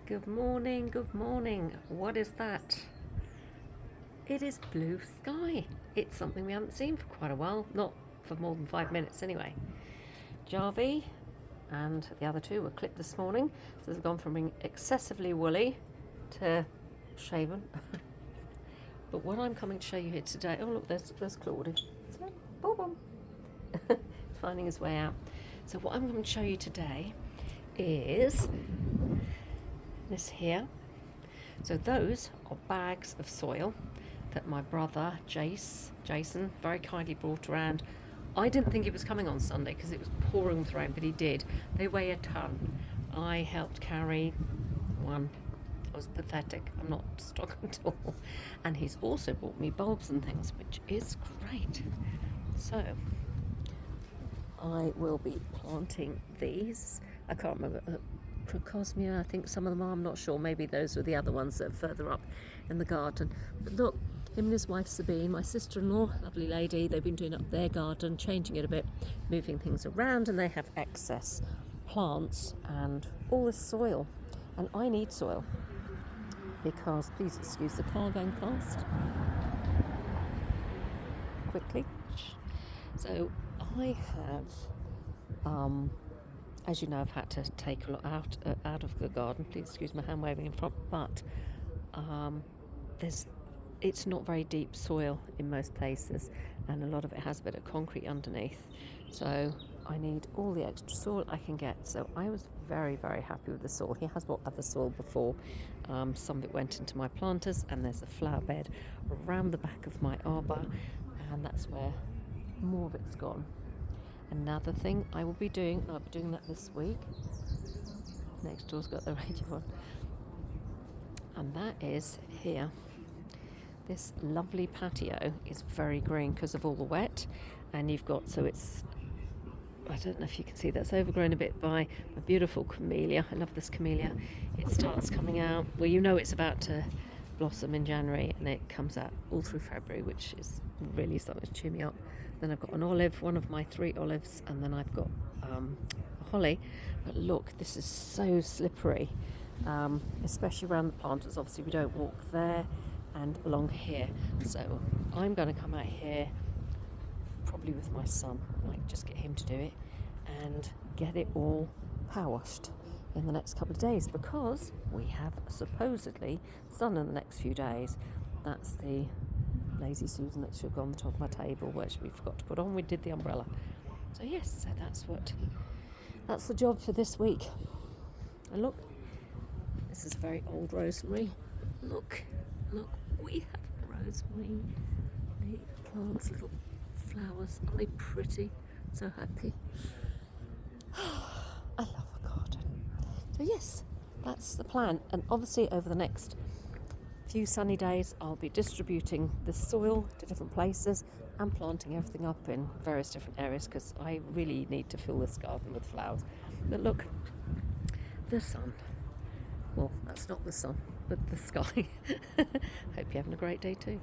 Good morning, good morning. What is that? It is blue sky. It's something we haven't seen for quite a while, not for more than 5 minutes anyway. Jarvie and the other two were clipped this morning, so they've gone from being excessively woolly to shaven. But what I'm coming to show you here today, oh look, there's Claudia. So, boom, boom. Finding his way out. So what I'm going to show you today is this here. So those are bags of soil that my brother Jason very kindly brought around. I didn't think he was coming on Sunday because it was pouring with rain, but he did. They weigh a ton. I helped carry one. I was pathetic. I'm not strong at all. And he's also bought me bulbs and things, which is great. So I will be planting these. I can't remember. Crocosmia, I think some of them are, I'm not sure, maybe those were the other ones that are further up in the garden. But look, him and his wife Sabine, my sister-in-law, lovely lady, they've been doing up their garden, changing it a bit, moving things around, and they have excess plants and all this soil. And I need soil because, please excuse the car going past quickly. So I have as you know, I've had to take a lot out of the garden. Please excuse my hand waving in front, but it's not very deep soil in most places, and a lot of it has a bit of concrete underneath. So I need all the extra soil I can get. So I was very, very happy with the soil. He has bought other soil before. Some of it went into my planters, and there's a flower bed around the back of my arbour, and that's where more of it's gone. Another thing I will be doing, and I'll be doing that this week. Next door's got the radio on. And that is here. This lovely patio is very green because of all the wet. And you've got, so it's, I don't know if you can see, that's overgrown a bit by a beautiful camellia. I love this camellia. It starts coming out, well, you know it's about to blossom in January, and it comes out all through February, which is really starting to cheer me up. Then I've got an olive, one of my 3 olives, and then I've got a holly. But look, this is so slippery, especially around the planters. Obviously we don't walk there and along here. So I'm going to come out here probably with my son, like just get him to do it and get it all power washed in the next couple of days, because we have supposedly sun in the next few days. That's the lazy Susan that should go on the top of my table, which we forgot to put on. We did the umbrella. So yes, so that's the job for this week. And look, this is very old rosemary. Look, we have rosemary. The plants, little flowers. Aren't they pretty? So happy. I love a garden. So yes, that's the plan. And obviously over the next few sunny days I'll be distributing the soil to different places and planting everything up in various different areas, because I really need to fill this garden with flowers. But look, the sun. Well, that's not the sun, but the sky. Hope you're having a great day too.